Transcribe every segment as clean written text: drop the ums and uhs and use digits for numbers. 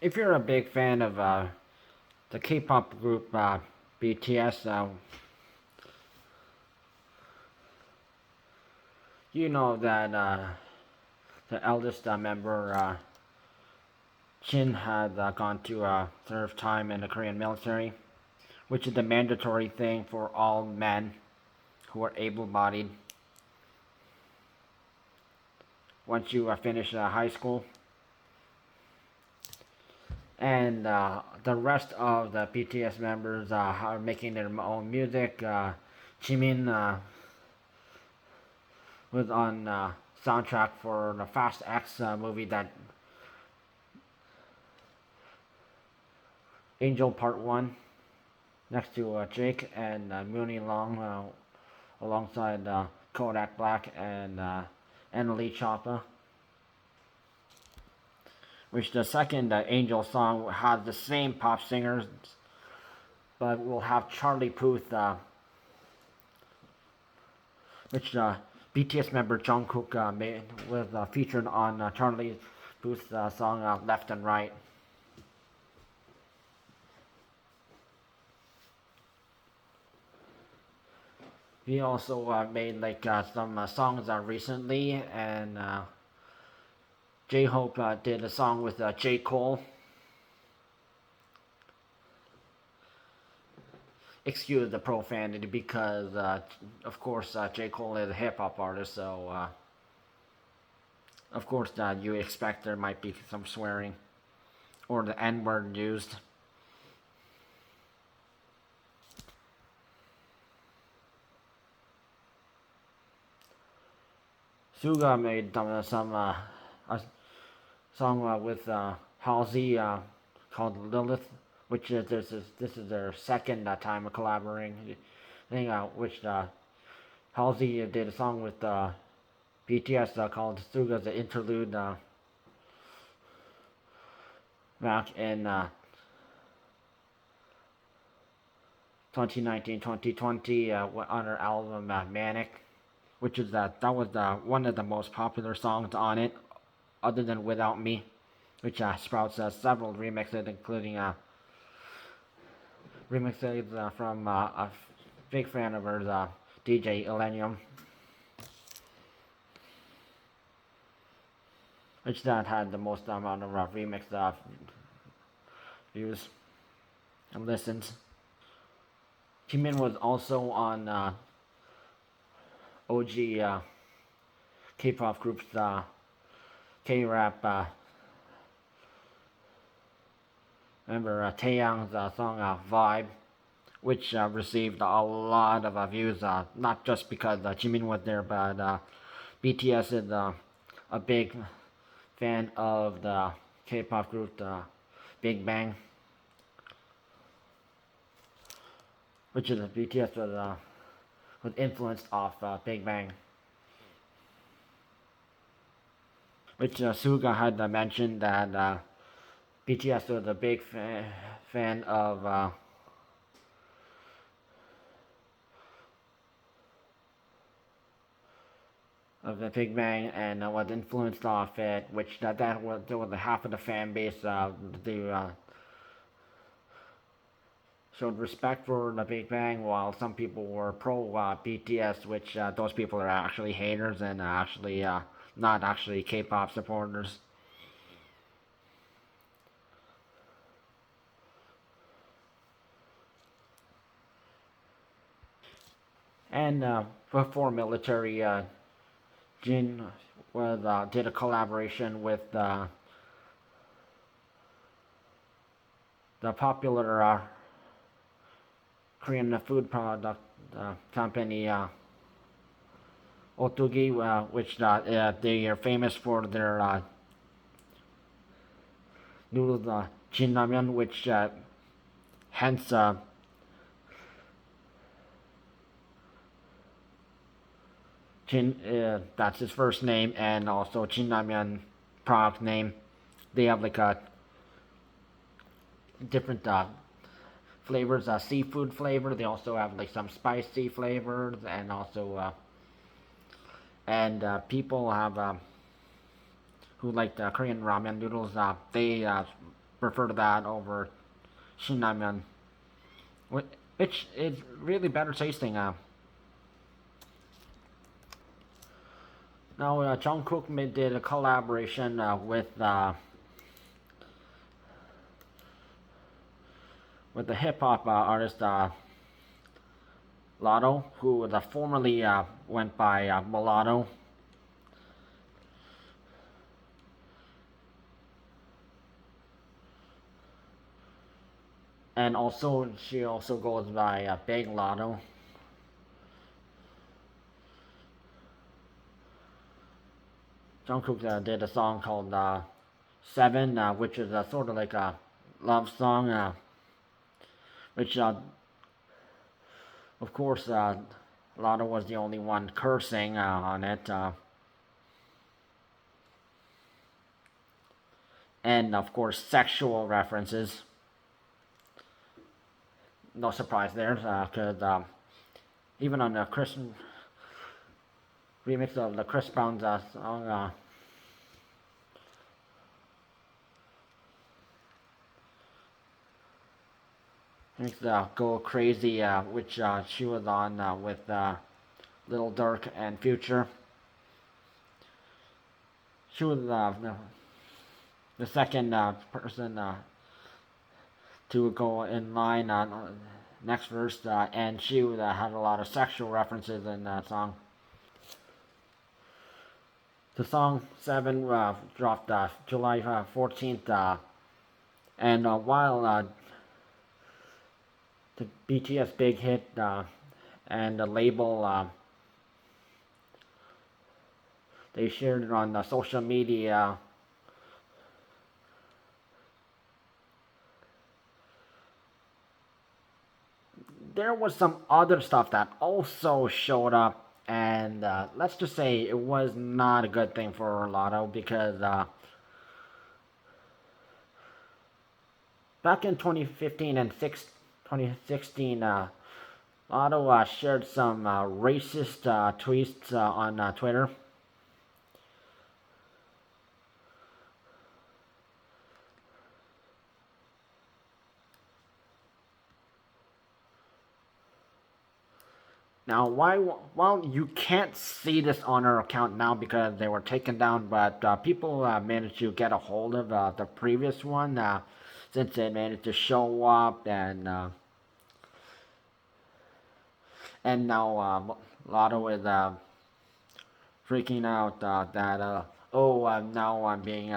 If you're a big fan of the K-pop group BTS, you know that the eldest member Jin had gone to serve time in the Korean military, which is the mandatory thing for all men who are able-bodied once you finish high school. And the rest of the BTS members are making their own music. Jimin was on soundtrack for the Fast X movie that Angel Part 1 next to Jake and Mooney Long alongside Kodak Black and Lee Choppa. Which the second Angel song has the same pop singers, but will have Charlie Puth, which BTS member Jungkook was featured on Charlie Puth's song Left and Right. He also made like some songs recently, and J-Hope did a song with J. Cole. Excuse the profanity because, of course, J. Cole is a hip-hop artist, so of course you expect there might be some swearing or the N-word used. Suga made some a song with Halsey called Lilith, which is this is their second time of collaborating. Thing which Halsey did a song with BTS called Suga's Interlude back in 2019-2020 on her album Manic, which is that was one of the most popular songs on it, other than Without Me, which sprouts several remixes, including remixes from a big fan of hers, DJ Illenium, which that had the most amount of remix views and listens. Jimin was also on OG K-pop groups K-rap. Remember Taeyang's song Vibe, which received a lot of views, not just because Jimin was there, but BTS is a big fan of the K-pop group Big Bang, which is BTS was influenced off Big Bang. Which Suga had mentioned that BTS was a big fan of the Big Bang and was influenced off it, which there was half of the fan base they showed respect for the Big Bang, while some people were pro BTS, which those people are actually haters and actually not actually K-pop supporters. And before military, Jin did a collaboration with the popular Korean food product company Otogi, which they are famous for their noodles, Jin Ramen, which hence Jin, that's his first name, and also Jin Ramen product name. They have like a different flavors, seafood flavor. They also have like some spicy flavors, and also and people have who like the Korean ramen noodles. They prefer that over Shinramen, which is really better tasting. Now, Jungkook did a collaboration with the hip hop artist Latto, who formerly went by Mulatto. And also, she also goes by Big Latto. Jungkook did a song called Seven, which is sort of like a love song, which, of course, Latto was the only one cursing on it. And, of course, sexual references. No surprise there, because even on the Chris remix of the Chris Brown's song, Go Crazy, which she was on with Lil Durk and Future. She was the second person to go in line on next verse, and she had a lot of sexual references in that song. The song 7 dropped July 14th, and while the BTS big hit and the label, they shared it on social media. There was some other stuff that also showed up, and let's just say it was not a good thing for Latto, because back in 2015 and 2016, Latto shared some racist tweets on Twitter. Now, while you can't see this on her account now because they were taken down, but people managed to get a hold of the previous one, since it managed to show up, and now Latto is freaking out that now I'm being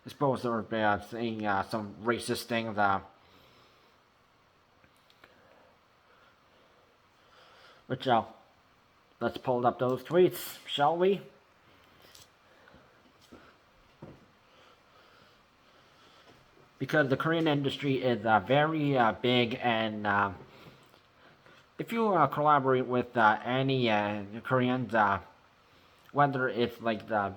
exposed or saying some racist things. Which, let's pull up those tweets, shall we? Because the Korean industry is very big, and if you collaborate with any Koreans, whether it's like the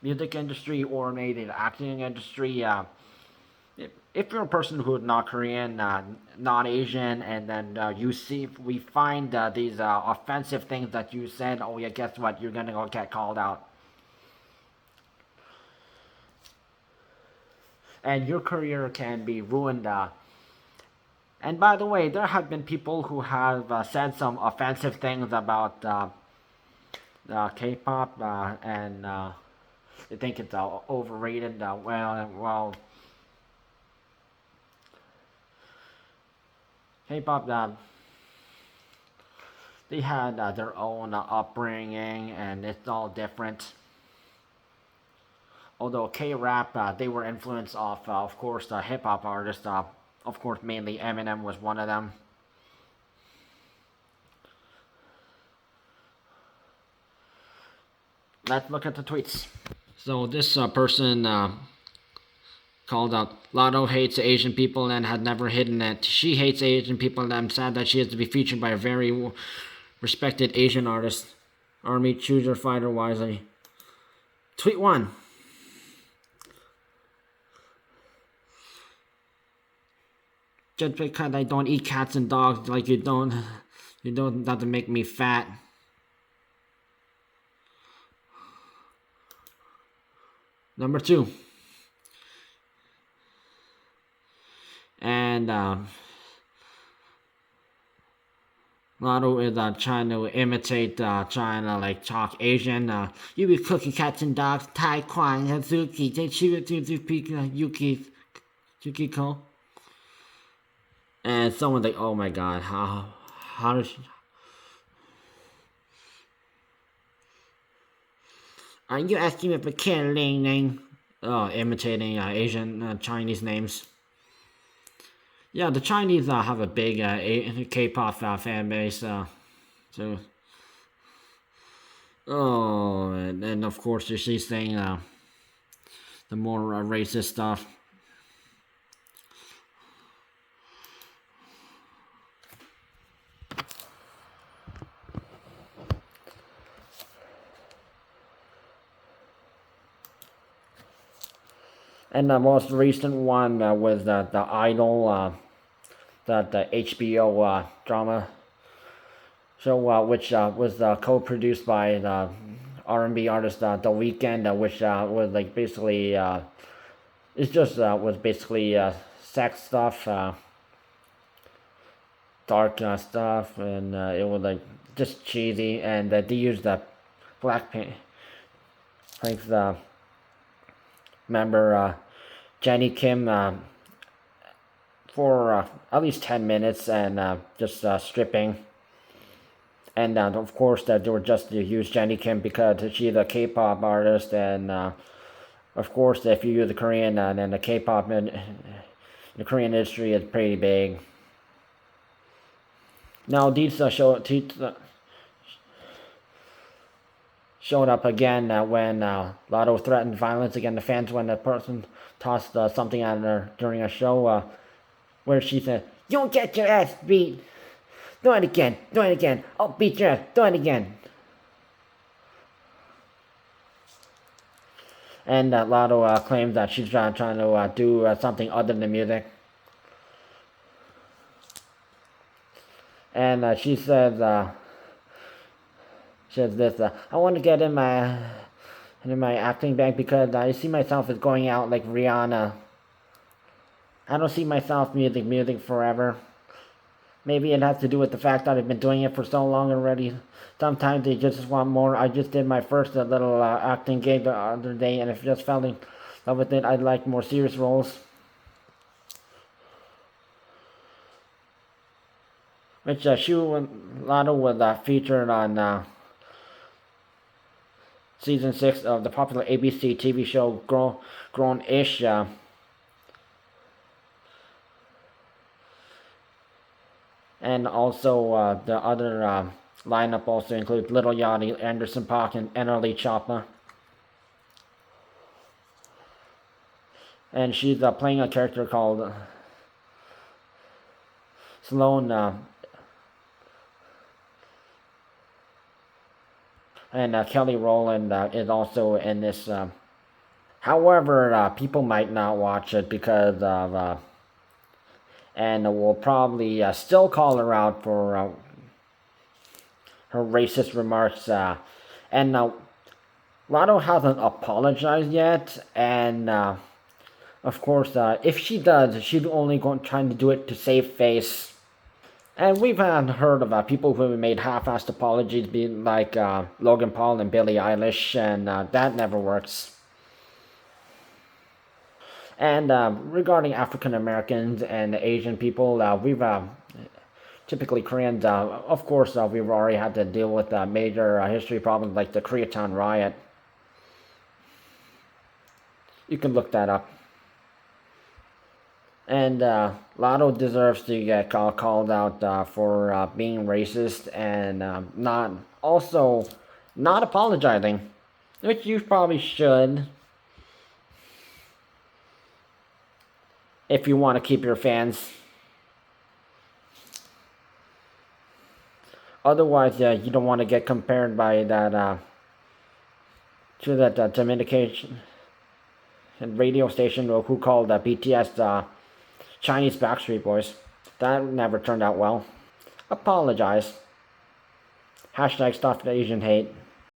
music industry or maybe the acting industry, if you're a person who's not Korean, not Asian, and then we find these offensive things that you said, oh yeah, guess what, you're gonna go get called out. And your career can be ruined. And by the way, there have been people who have said some offensive things about K-pop, and they think it's overrated. Well, K-pop, they had their own upbringing, and it's all different. Although K-rap, they were influenced off, of course, the hip-hop artists. Of course, mainly Eminem was one of them. Let's look at the tweets. So this person called out, Latto hates Asian people and had never hidden it. She hates Asian people, and I'm sad that she has to be featured by a very respected Asian artist. Army, choose your fighter wisely. Tweet 1. Just because I don't eat cats and dogs, like you don't have to make me fat. Number 2. and Latto is trying to imitate China, like talk Asian. You be cooking cats and dogs, Taekwon, Hazuki, Yuki, Yukiko. And someone's like, oh my god, how does she... Are you asking me if a kid ling ling? Oh, imitating Asian Chinese names. Yeah, the Chinese have a big K-pop fan base. So, oh, and of course she's saying the more racist stuff. And the most recent one was the Idol, the HBO drama show, which was co-produced by the R&B artist The Weeknd, which was like basically it's just was basically sex stuff, dark stuff, and it was like just cheesy, and they used the Blackpink's member Jenny Kim for at least 10 minutes and just stripping. And of course they were just to use Jenny Kim because she's a K-pop artist, and of course if you use the Korean then the K-pop in the Korean industry is pretty big. Now these showed up again when Latto threatened violence against the fans when the person tossed something at her during a show, where she said, "You'll get your ass beat. Do it again. Do it again. I'll beat your ass. Do it again." And Latto claims that she's trying to do something other than music. And she says this, I want to get in my acting bag because I see myself as going out like Rihanna. I don't see myself music forever. Maybe it has to do with the fact that I've been doing it for so long already. Sometimes they just want more. I just did my first little acting gig the other day, and if you just fell in love with it, I'd like more serious roles. Which Latto was featured on Season 6 of the popular ABC TV show Grown-ish. And also the other lineup also includes Little Yachty, Anderson .Paak, and Enerly Choppa. And she's playing a character called Sloane. And Kelly Rowland is also in this. However, people might not watch it because of, and will probably still call her out for her racist remarks. And Latto hasn't apologized yet, and of course, if she does, she's only trying to do it to save face. And we've heard of people who have made half-assed apologies, being like Logan Paul and Billie Eilish, and that never works. And regarding African Americans and Asian people, we've typically Koreans, of course, we've already had to deal with major history problems like the Koreatown riot. You can look that up. And Latto deserves to get called out for being racist and not apologizing, which you probably should if you want to keep your fans. Otherwise, you don't want to get compared by that to that Dominican radio station who called BTS Chinese Backstreet Boys. That never turned out well. Apologize. # Stop the Asian hate.